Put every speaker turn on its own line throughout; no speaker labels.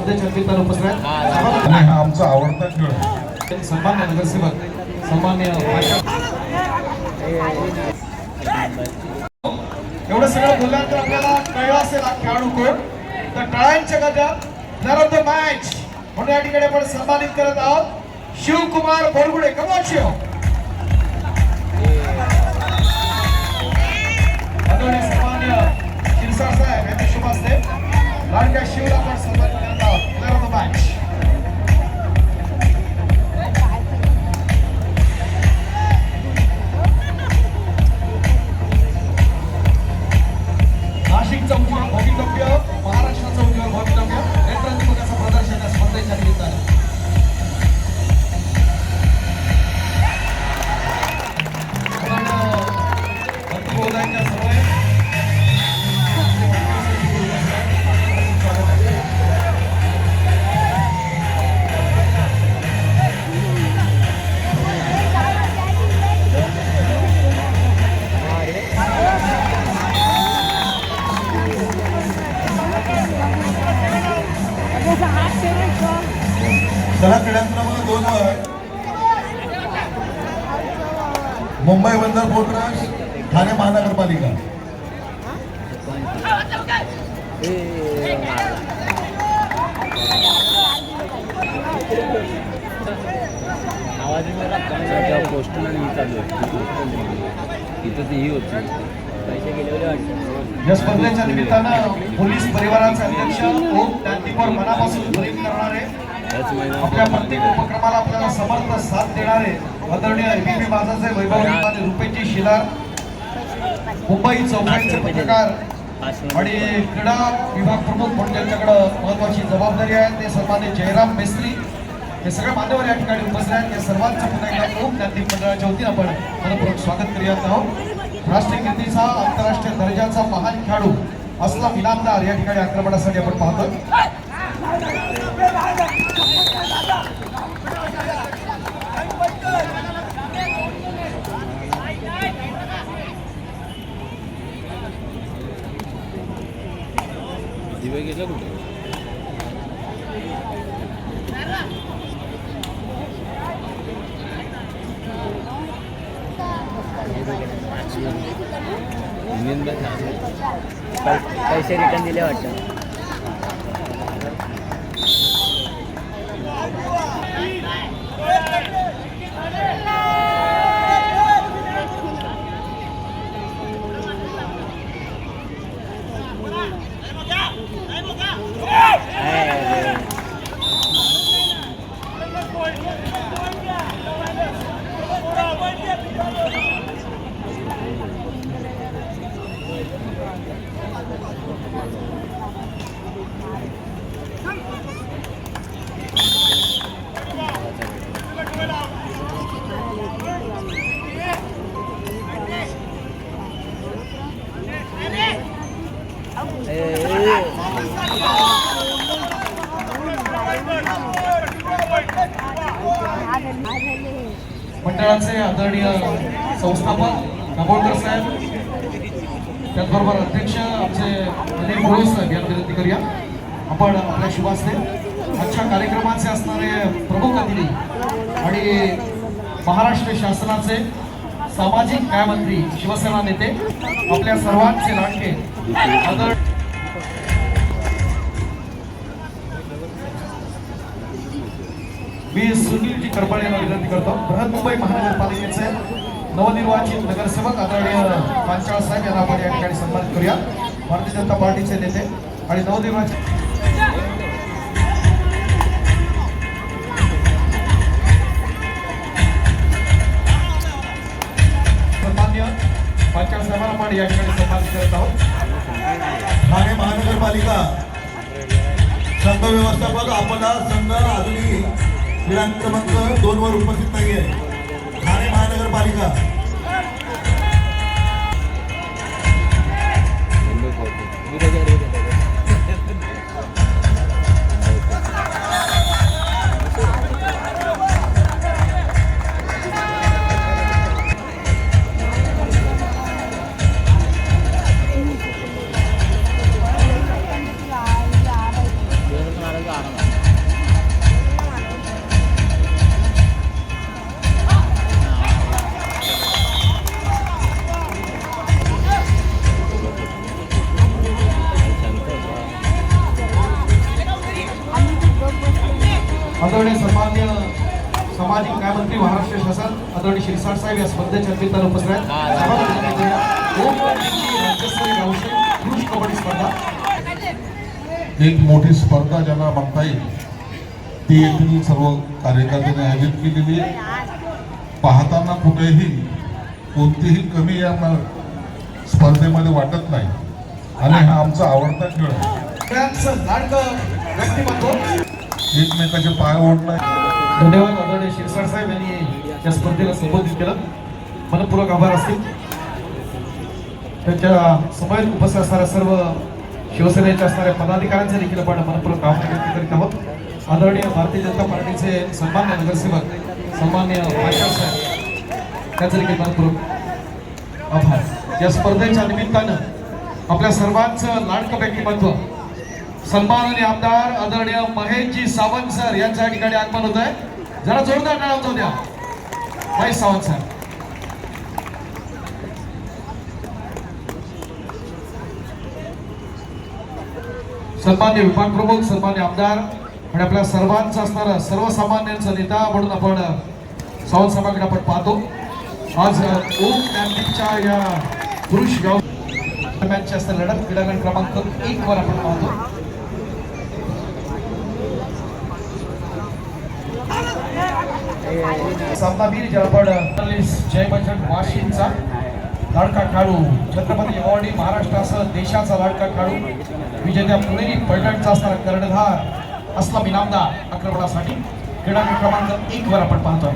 स्पर्धेच्या निमित्तानं उपस्थित आहेत.
हा आमचा आवडता खेळ आहे.
सन्मान्य नगरसेवक सन्मान्य एवढं सगळं बोलल्यानंतर आपल्याला कळलं असेल खेळाडू कोण. तर टाळ्यांच्या गजरात प्लेयर ऑफ द मॅच म्हणून या ठिकाणी आपण सन्मानित करत आहोत शिवकुमार बोरगुडे. कमॉन शिव. सन्मान्य शिरसाट साहेब यांच्या शुभ हस्ते लाडक्या शिवला आपण सन्मानित करत आहोत प्लेयर ऑफ द मॅच. नाशिकचा उज्ज्वल भवितव्य, महाराष्ट्राचं उज्ज्वल भवितव्य नेतृत्वाचं प्रदर्शन या स्पर्धेच्या निमित्तानं.
चला क्रीडांगणामध्ये 2 वर मुंबई बंदर पोर्ट ठाणे महानगरपालिका.
या स्पर्धेच्या निमित्तानं पोलीस परिवाराचे अध्यक्ष ओम ज्ञानदीपवर मनापासून प्रेम करणारे, आपल्या प्रत्येक उपक्रमाला आपल्याला समर्थ साथ देणारे आदरणीय एबीपी माझाचे वैभव निर्माते रुपेशजी शिलार, मुंबई चौकाचे पत्रकार आणि क्रीडा विभाग प्रमुख म्हणून त्यांच्याकडे महत्वाची जबाबदारी आहे ते सन्मान्य जयराम मेस्त्री. हे सगळे मान्यवर या ठिकाणी उपस्थित आहेत. या सर्वांचं पुन्हा एकदा ओम ज्ञानदीप मंडळाच्या वतीने आपण मनपूर्वक स्वागत करूयात आहोत. राष्ट्रीय कीर्तीचा आंतरराष्ट्रीय दर्जाचा महान खेळाडू असला इनामदार या ठिकाणी आक्रमणासाठी आपण पाहतो.
पैसे रिटर्न दिले वाटतं.
मंडळाचे आदरणीय संस्थापक दाभोळकर साहेब, त्याचबरोबर अध्यक्ष आमचे अनिल मोरे साहेब यांना विनंती करूया आपण आपल्या शुभ हस्ते आजच्या कार्यक्रमाचे असणारे प्रमुख अतिथी आणि महाराष्ट्र शासनाचे सामाजिक न्याय मंत्री शिवसेना नेते आपल्या सर्वांचे लाडके मी सुनीलजी करपाळे यांना विनंती करतो. बृहन्मुंबई महानगरपालिकेचे नवनिर्वाचित नगरसेवक आदरणीय पांचाळ साहेब यांना आपण या ठिकाणी सन्मानित करूया. भारतीय जनता पार्टीचे नेते आणि नवनिर्वाचित सन्मान्य पांचाळ साहेबांना आपण या ठिकाणी सन्मानित करत आहोत.
ठाणे महानगरपालिका संघ व्यवस्थापक आपला संघ अजूनही क्रीडा क्रमांक 2 वर उपस्थित नाही आहे. ठाणे महानगरपालिका
Gracias.
आदरणीय सन्माननीय सामाजिक न्याय मंत्री महाराष्ट्र शासन आदरणीय शिरसाट साहेब या स्पर्धेच्या निमित्तानं उपस्थित आहेत. ओम क्रांतीची राज्यस्तरीय गावशे पुरुष कबड्डी स्पर्धा
एक मोठी स्पर्धा ज्याला म्हणता येईल ती येथील सर्व कार्यकर्त्यांनी आयोजित केलेली आहे. पाहताना कुठेही कोणतीही कमी या स्पर्धेमध्ये वाटत नाही आणि हा आमचा आवडता खेळ आहे.
सगळ्यांचं लाडकं व्यक्तिमत्व
एकमेकाचे पाय ओढणं.
धन्यवाद. आदरणीय शिरसाट साहेब यांनी या स्पर्धेला संबोधित केलं. मनपूर्वक आभार असतील. त्यांच्या समवेत उपस्थित असणाऱ्या सर्व शिवसेनेच्या असणाऱ्या पदाधिकाऱ्यांचे देखील आपण मनपूर्वक आभार व्यक्त करीत आहोत. आदरणीय भारतीय जनता पार्टीचे सन्मान्य नगरसेवक सन्मान्य भाषण साहेब त्यांचे देखील मनपूर्वक आभार. या स्पर्धेच्या निमित्तानं आपल्या सर्वांचं लाडकं व्यक्तिमत्व सन्माननीय आमदार आदरणीय महेशजी सावंत सर यांच्या ठिकाणी आगमन होत आहे. जरा जोरदार टाळ्या होतो द्या महेश सावंत सर. सन्मान्य विभाग प्रमुख सन्मान्य आमदार आणि आपल्या सर्वांचा असणारा सर्वसामान्यांचा नेता म्हणून आपण सावंत साहेबांकडे आपण पाहतो. आज ओम क्रांतीच्या या पुरुष मॅचची असणारी लढत क्रीडांगण क्रमांक 1 वर आपण पाहतो. सामनावीर ज्याला आपण जय बच्चन वाशिमचा लाडका खेळाडू छत्रपती अवॉर्डी महाराष्ट्रासह देशाचा लाडका खेळाडू विजेत्या पुणेरी पैठणचा असणारा कर्णधार असलम इनामदार आक्रमणासाठी क्रीडांगण क्रमांक 1 वर आपण पाहतोय.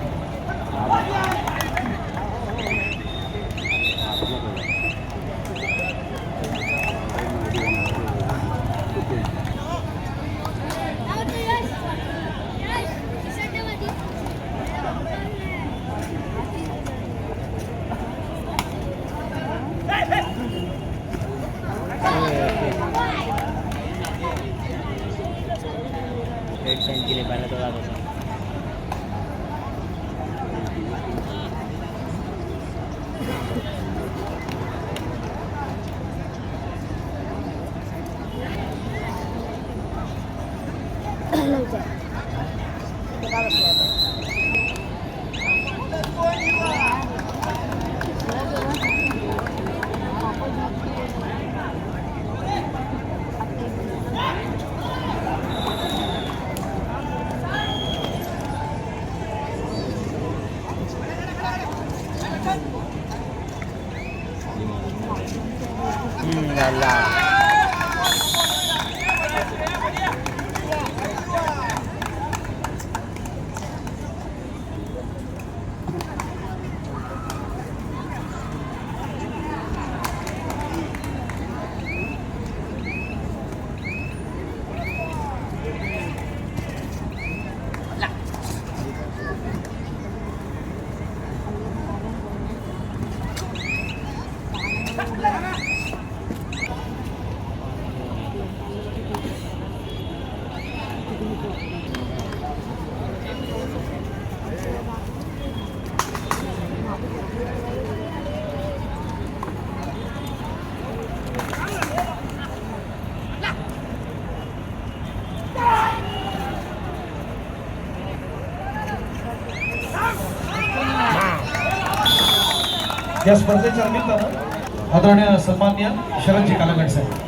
या स्पर्धेच्या निमित्तानं आदरणीय सन्मान्य शरदजी कालागड साहेब.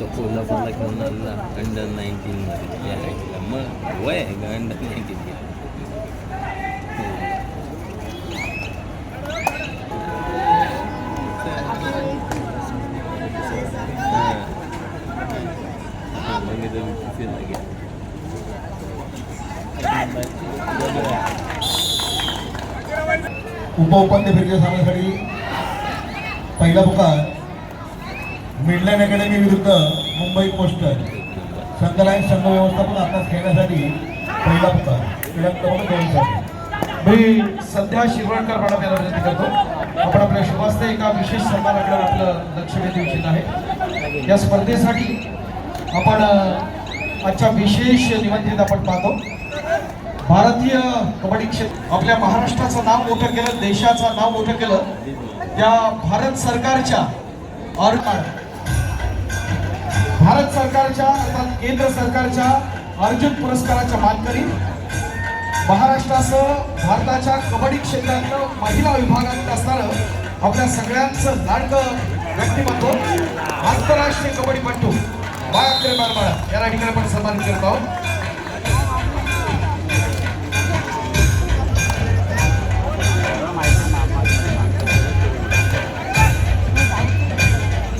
तो कोल्हापूरला घेऊन आला अंडर 19 मध्ये या राईटला मग वय आहे का अंडर 19
उपउपांत्य फेरीच्या सामन्यासाठी पहिला पुकार मिडलँड अकॅडमी विरुद्ध मुंबई पोस्टल संघनायक संघ व्यवस्थापन आपल्यास खेळण्यासाठी पहिला पुकार क्रीडा क्रमांक 2 साठी
मी सध्या शिरवळकर मॅडम यांना विनंती करतो. आपण आपल्या शुभास्ते एका विशेष सन्मानाकडे आपलं लक्ष वेधू इच्छित आहे. या स्पर्धेसाठी आपण आजच्या विशेष निमंत्रित आपण पाहतो. भारतीय कबड्डी क्षेत्र आपल्या महाराष्ट्राचं नाव मोठं केलं, देशाचं नाव मोठं केलं. त्या भारत सरकारच्या अर्थात केंद्र सरकारच्या अर्जुन पुरस्काराच्या मानकरी, महाराष्ट्रासह भारताच्या कबड्डी क्षेत्रातलं महिला विभागात असणारं आपल्या सगळ्यांचं लाडकं व्यक्तिमत्व आंतरराष्ट्रीय कबड्डीपटू बाळासाहेब बारबाळा या ठिकाणी आपण सन्मानित करत आहोत.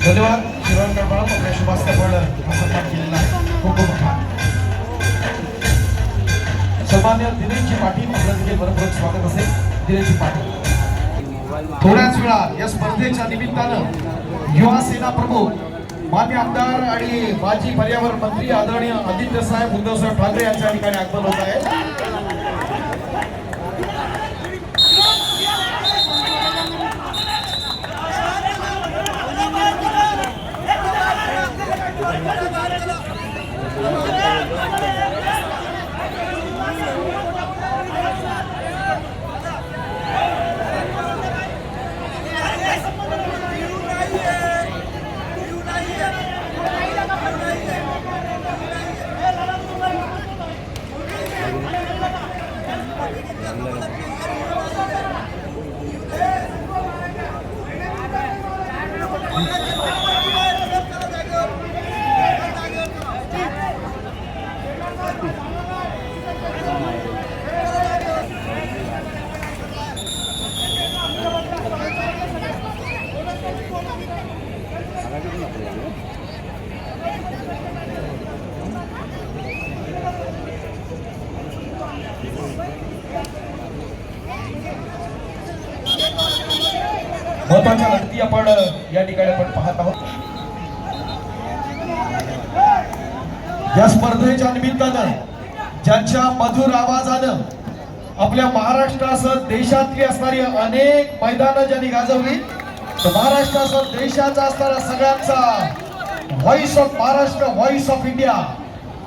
धन्यवाद शिवराम गडबळा, आपल्या शुभास्ते आपण हा सन्मान केलेला आहे. खूप खूप आभार. सन्मान्य दिनेशजी पाटील आपलं देखील मनपूर्वक स्वागत असेल. दिनेशजी पाटील थोड्याच वेळा या स्पर्धेच्या निमित्तानं युवा सेना प्रमुख मान्य आमदार आणि माजी पर्यावरण मंत्री आदरणीय आदित्य साहेब उद्धवसाहेब ठाकरे यांच्या ठिकाणी आगमन होत आहे. महत्वाच्या लढती आपण या ठिकाणी आपण पाहत आहोत. या स्पर्धेच्या निमित्तानं ज्यांच्या मधुर आवाजानं आपल्या महाराष्ट्रासह देशातली असणारी अनेक मैदानं ज्यांनी गाजवली, महाराष्ट्रासह देशाचा असणारा सगळ्यांचा voice of Maharashtra, voice of India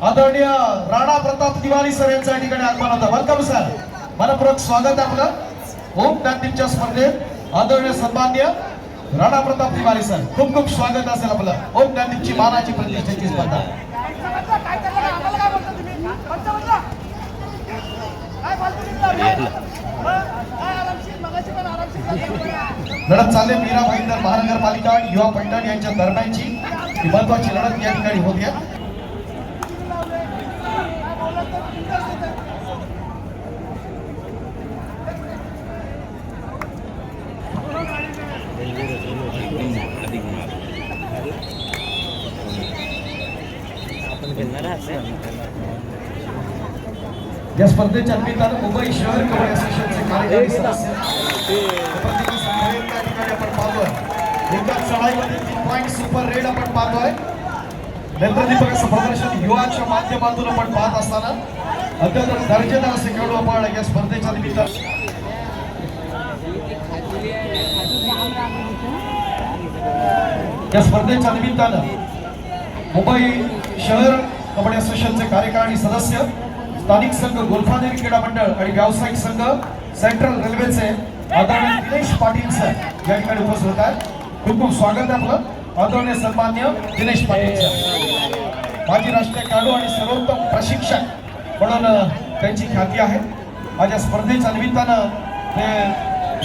आदरणीय राणा प्रताप तिवारी सर यांच्या या ठिकाणी आगमन होतं. वेलकम सर, मनपूर्वक स्वागत आहे आपलं ओम ज्ञानदीपच्या स्पर्धेत. आदरणीय सन्मान्य राणा प्रताप तिवारी सर, खूप खूप स्वागत असेल आपलं ओम ज्ञानदीपची मानाची प्रतिष्ठेची स्पर्धा. लढत चालले मीरा भाईंदर महानगरपालिका आणि युवा पैठण यांच्या दरम्यानची ही महत्वाची लढत या ठिकाणी होती आहे. या स्पर्धेच्या निमित्तानं मुंबई शहर कबड्डी असोसिएशनचे कार्यकारी सदस्य आपण पाहतोय. एकाच चढाईमध्ये 3 पॉईंट सुपर रेड आपण पाहतोय. नेत्रदीपक असं प्रदर्शन युवाच्या माध्यमातून आपण पाहत असताना अत्यंत दर्जेदार असे खेळू आपण या स्पर्धेच्या निमित्तानं. या स्पर्धेच्या निमित्तानं मुंबई शहर कबड्डी असोसिएशनचे कार्यकारी सदस्य, स्थानिक संघ गोल्फादेवी क्रीडा मंडळ आणि व्यावसायिक संघ सेंट्रल रेल्वेचे आदरणीय दिनेश पाटील सर या ठिकाणी उपस्थित होत आहेत. खूप खूप स्वागत आहे आपलं आदरणीय सन्मान्य दिनेश पाटील सर. माजी राष्ट्रीय खेळाडू आणि सर्वोत्तम प्रशिक्षक म्हणून त्यांची ख्याती आहे. माझ्या स्पर्धेच्या निमित्तानं ते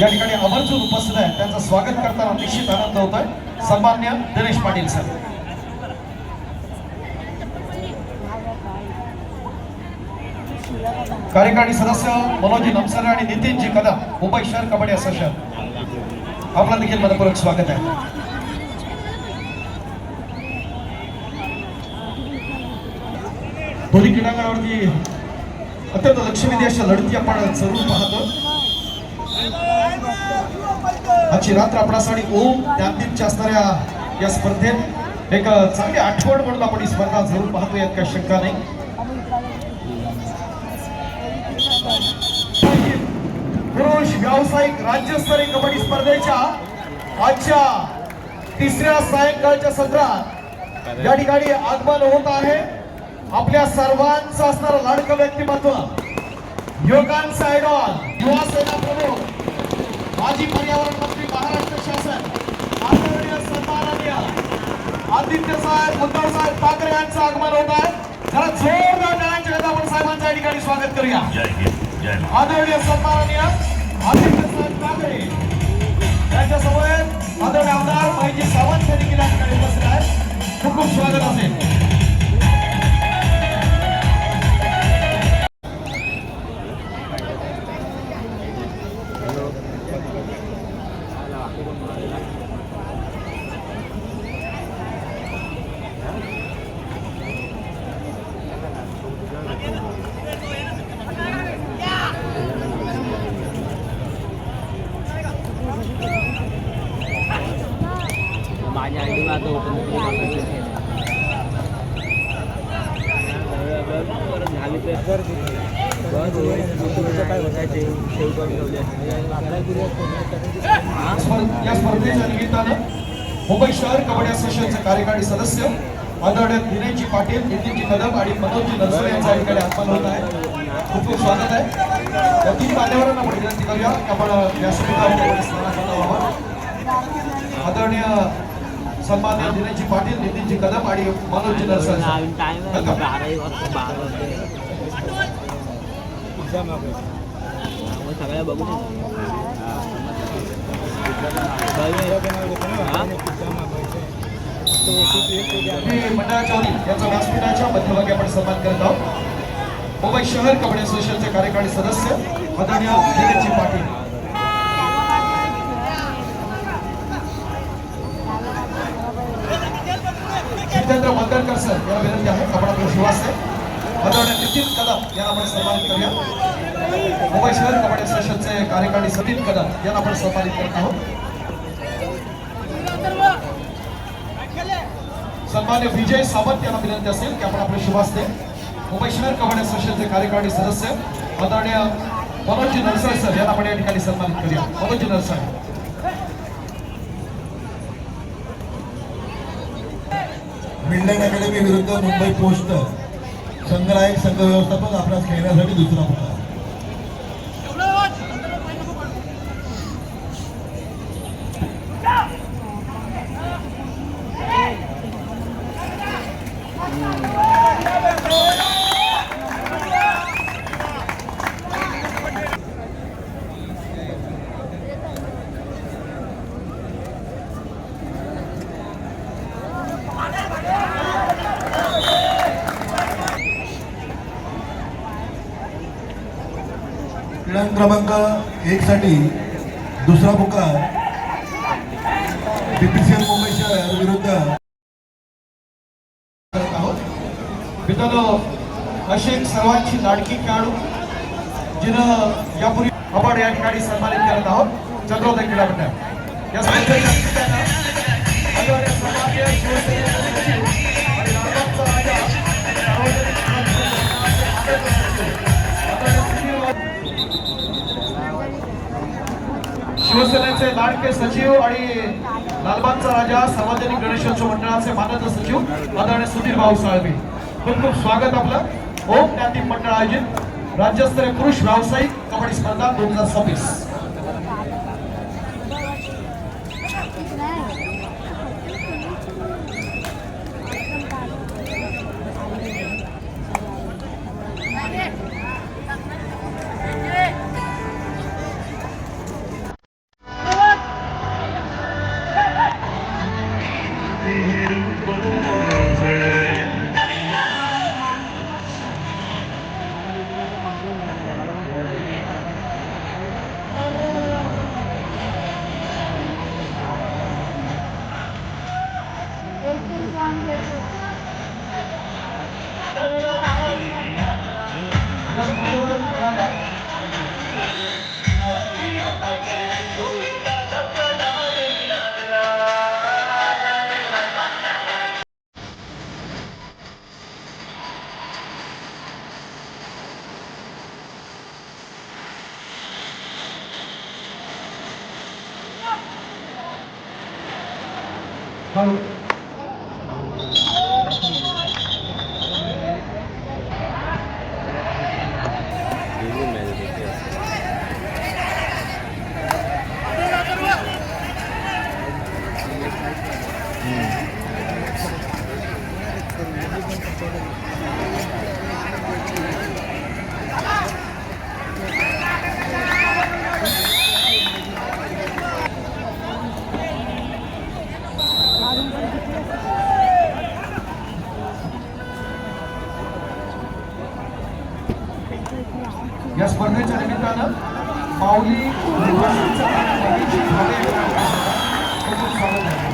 या ठिकाणी आवर्जून उपस्थित आहेत. त्यांचं स्वागत करताना निश्चित आनंद होत आहे. सन्मान्य दिनेश पाटील सर. कार्यकारी सदस्य मनोजी नमसरे आणि नितीनजी कदम मुंबई शहर कबड्डी असोसिएशन आपलं देखील मनपूर्वक स्वागत आहे. दोन्ही क्रीडांगणावरती अत्यंत लक्षवेधी अशा लढती आपण जरूर पाहतो. आजची रात्र आपणासाठी ओम ज्ञानदीपच्या असणाऱ्या या स्पर्धेत एक चांगली आठवण म्हणून आपण ही स्पर्धा जरूर पाहतो, यात काही शंका नाही. पुरुष व्यावसायिक राज्यस्तरीय कबड्डी स्पर्धेच्या आजच्या तिसऱ्या सायंकाळच्या सत्रात या ठिकाणी आगमन होत आहे. आपल्या सर्वांचं असणारं लाडकं व्यक्तिमत्व, युवकांचा आयडॉल, युवा सेना प्रमुख, माजी पर्यावरण मंत्री महाराष्ट्र शासन आदरणीय सन्माननीय आदित्य साहेब उद्धव साहेब ठाकरे यांचं आगमन होत आहे. जरा जोरदार टाळ्यांच्या गजरात आपण साहेबांचं या ठिकाणी स्वागत करूया. आदरणीय सन्माननीय आदित्य साहेब ठाकरे यांच्यासमोर आदरणीय आमदार माहिती सावंत यांनी देखील या ठिकाणी उपस्थित आहेत. खूप खूप स्वागत असेल.
माझ्या आयडीला आता ओपन झाली
या स्पर्धेच्या निमित्तानं मुंबई शहर कबड्डी असोसिएशनचे कार्यकारी सदस्य आदरणीय दिनेशजी पाटील, नितीनजी कदम आणि मनोजजी नरसरे यांच्या ठिकाणी आगमन होत आहे. खूप खूप स्वागत आहे. या तीन मान्यवरांना आपण विनंती करूया की आपण व्यासपीठावर स्थानापन्न व्हावं. आदरणीय सन्माननीय दिनेशजी पाटील, नितीनजी कदम आणि मनोजजी नरसरे.
सगळ्या बघू
मंडळाच्या यांचा व्यासपीठाच्या मध्यभागी आपण सन्मान करत आहोत. मुंबई शहर कबड्डी असोसिएशनचे कार्यकारी सदस्य आदरणीय दिनेशजी पाटील. जितेंद्र मंदरकर सर यांना विनंती आहे आपण आपलं शिवास आदरणीय नितीन कदम यांना आपण सन्मानित करूया. मुंबई शहर कबड्डी असोसिएशनचे कार्यकारी सतीन कदम यांना आपण सन्मानित करत आहोत. सन्मान्य विजय सावंत यांना विनंती असेल की आपण आपले शुभास्ते मुंबई शहर कबड्डी असोसिएशनचे कार्यकारी सदस्य आदरणीय मनोजजी नरसरे सर यांना आपण या ठिकाणी सन्मानित करूया. मनोजजी नरसरे.
मिडलँड अकॅडमी विरुद्ध मुंबई पोस्ट संघनायक संघ व्यवस्थापक आपल्यास खेळण्यासाठी दुसरा मुद्दा. क्रमांक 1 साठी दुसरा पुकार बीपीसीएल मुंबई शहर विरुद्ध
करत आहोत. मित्रांनो, अशी सर्वांची लाडकी खेळाडू जिनं यापूर्वी आपण या ठिकाणी सन्मानित करत आहोत चंद्रोदय क्रीडा मंडळ या स्पर्धेच्या निमित्तानं आदरणीय सन्माननीय शिवसेनेचे आणि लालबागचा राजा शिवसेनेचे लाडके सचिव आणि लालबागचा राजा सार्वजनिक गणेशोत्सव मंडळाचे मानद सचिव आदरणीय सुधीर भाऊ साळवे. खूप खूप स्वागत आपलं. ओम ज्ञाती मंडळ आयोजित राज्यस्तरीय पुरुष व्यावसायिक कबड्डी स्पर्धा 2026. हळू.
दोन्ही मॅच होते.
या स्पर्धेच्या निमित्तानं माऊली खूप स्वागत आहे.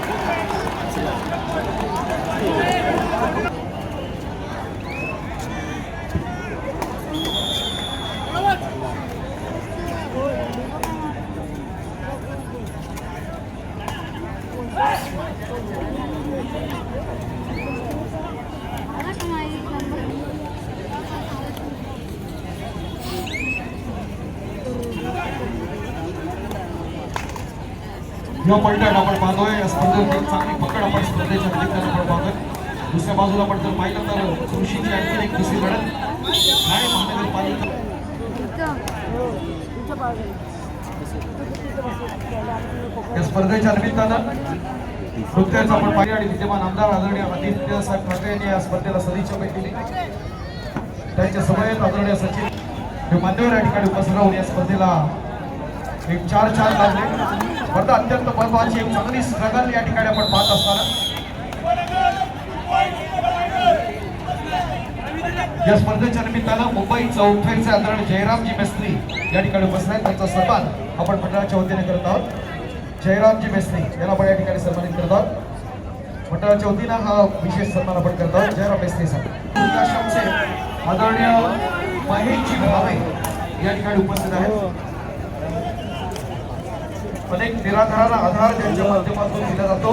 किंवा पलटण आपण पाहतोय या स्पर्धेत एक चांगली पकड आपण स्पर्धेच्या निमित्तानं आपण पाहतोय. दुसऱ्या बाजूला आपण जर पाहिलं तर कृषीची आणखी एक दुसरी लढत ठाणे महानगरपालिका या स्पर्धेच्या निमित्तानं नुकत्याच आपण पाहिलं आणि विद्यमान आमदार आदरणीय आदित्य साहेब ठाकरे यांनी या स्पर्धेला सदिच्छा भेट दिली. त्यांच्या समवेत आदरणीय सचिव हे मान्यवर या ठिकाणी उपस्थित राहून या स्पर्धेला एक 4-4 लागले. स्पर्धा अत्यंत महत्वाची एक चांगली स्ट्रगल या ठिकाणी आपण पाहत असताना या स्पर्धेच्या निमित्तानं मुंबई चौफेरचे आदरणीय जयरामजी मेस्त्री या ठिकाणी उपस्थित आहेत. त्यांचा सन्मान आपण मंडळाच्या वतीने करत आहोत. जयरामजी मेस्त्री याला आपण या ठिकाणी सन्मानित करत आहोत. मंडळाच्या वतीनं हा विशेष सन्मान आपण करत आहोत. जयराम मेस्त्री साहेब आश्रमचे आदरणीय महेशजी भावे या ठिकाणी उपस्थित आहेत. अनेक निराधारांना आधार त्यांच्या माध्यमातून दिला जातो.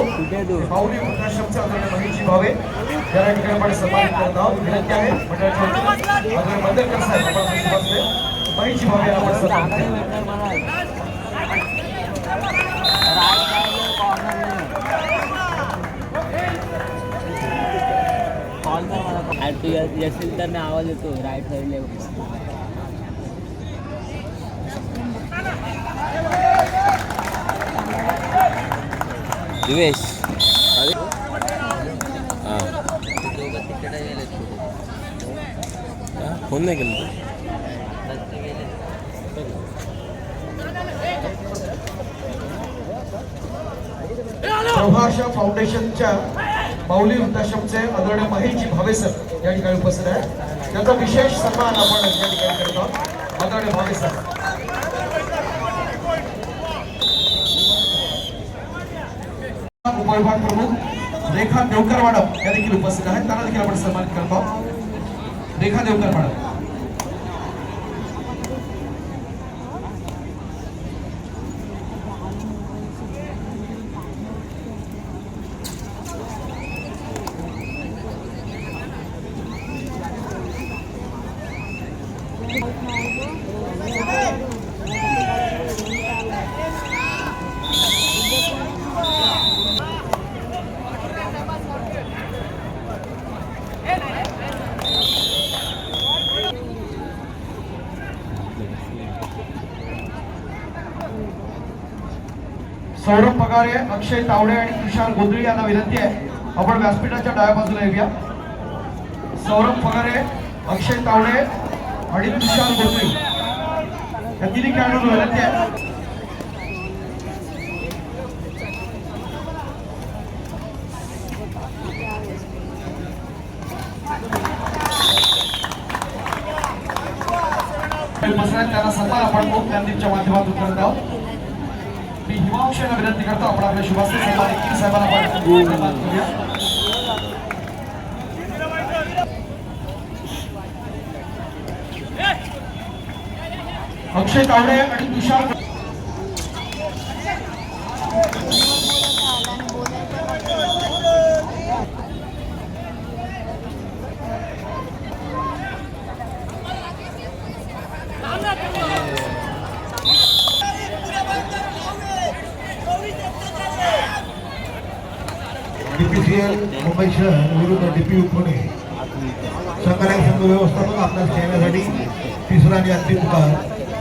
माऊली वृद्धाश्रमचे आदरणीय महेशजी भावे या ठिकाणी आपण सन्मानित करत आहोत. विनंती आहे मंडळाच्या वतीने आदरणीय बंदरकर साहेब आपण बसले महेशजी भावे याला आपण सन्मानित
येशील तर मी आवाज येतो राईट साईडला.
दिवेश फोन नाही केलं
प्रभाषा फाउंडेशनच्या माऊली वृद्धाश्रमचे आदरणीय महेशजी भावे सर या ठिकाणी उपस्थित आहे. त्याचा विशेष सन्मान आपण या ठिकाणी करत आहोत. आदरणीय भावे सर उपविभाग प्रमुख रेखा देवकर मॅडम या देखील उपस्थित आहेत. त्यांना देखील आपण सन्मानित करत आहोत. रेखा देवकर मॅडम सौरभ पगारे, अक्षय तावडे आणि तुषार गोंधळी यांना विनंती आहे आपण व्यासपीठाच्या डाव्या बाजूला येऊया. सौरभ पगारे, अक्षय तावडे आणि तुषार गोंधळी या तिन्ही खेळाडूंना विनंती आहे. त्यांना सन्मान आपण मूक ज्ञानदीपच्या माध्यमातून करत आहोत. मी हिमांशूला विनंती करतो आपण आपल्या शुभास्ते सन्मान साहेबांना आपण सन्मान करूया. अक्षय तावडे आणि तुषार
DPCL मुंबई शहर विरुद्ध DPU पुणे. संघनायक संघ व्यवस्थापक आपल्यास खेळण्यासाठी तिसरा आणि अंतिम पुकार.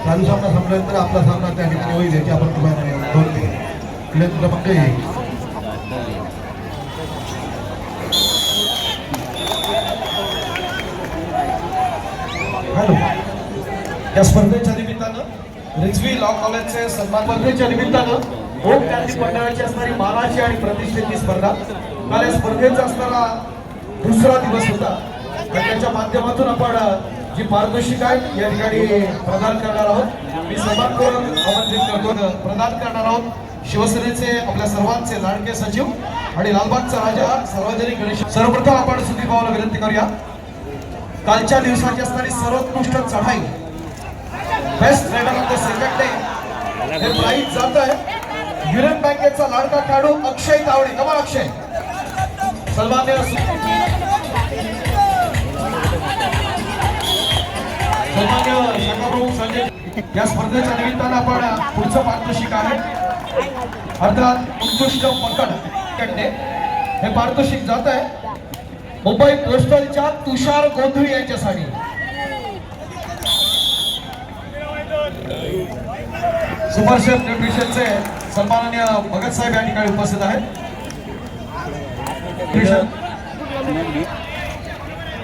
चालू सामना संपल्यानंतर आपला सामना त्या ठिकाणी होईल याची आपण कृपया नोंद घ्या. प्लेन क्रमांक 1.
हॅलो. या स्पर्धेच्या निमित्तानं रिझवी लॉ कॉलेजचे सन्मान स्पर्धेच्या निमित्तानं ओम क्रांती मंडळाची असणारी मानाची आणि प्रतिष्ठेची स्पर्धा. काल या स्पर्धेचा असणारा दुसरा दिवस होता. त्याच्या माध्यमातून आपण जी पारितोषिक आहे या ठिकाणी प्रदान करणार आहोत. मी सन्मान करून आमंत्रित करतो. प्रदान करणार आहोत शिवसेनेचे आपल्या सर्वांचे लाडके सचिव आणि लालबागचा राजा सार्वजनिक गणेश. सर्वप्रथम आपण सुधीर भाऊला विनंती करूया. कालच्या दिवसाची असणारी सर्वोत्कृष्ट चढाई best rider of the second day हे प्राइज जात आहे युनियन बँकेचा लाडका खेळाडू अक्षय तावडे. कमाल अक्षय. सन्मान्य शाखाप्रमुख संजय. या स्पर्धेच्या निमित्तानं आपण पुढचं पारितोषिक आहे अर्थात उत्कृष्ट पकड कडे हे पारितोषिक जात आहे मुंबई पोस्टलच्या तुषार गोंधळी यांच्यासाठी. सुपर शेफ न्यूट्रिशनचे सन्माननीय भगत साहेब या ठिकाणी उपस्थित आहेत.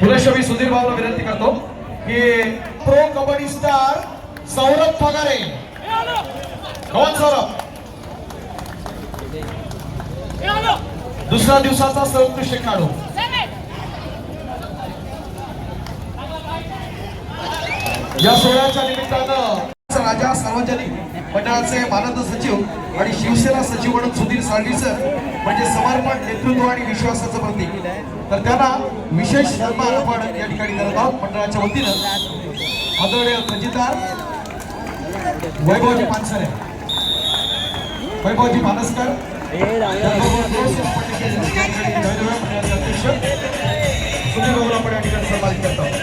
पुरेशवी सुधीर भाऊला विनंती करतो की प्रो कबड्डी स्टार सौरभ पगारे. कौन सौरभ. दुसऱ्या दिवसाचा सर्वोत्कृष्ट खेळाडू. या सोहळ्याच्या निमित्तानं राजा सार्वजनिक मंडळाचे मानद सचिव आणि शिवसेना सचिव म्हणून सुधीर साळवीसर म्हणजे समर्पण, नेतृत्व आणि विश्वासाचं प्रतीक. तर त्यांना विशेष सन्मान आपण या ठिकाणी करत आहोत मंडळाच्या वतीनं. आदरणीय खजिनदार वैभवजी पानसरे, वैभवजी पानसकर, अध्यक्ष सुधीर भाऊला आपण या ठिकाणी सन्मानित करतो.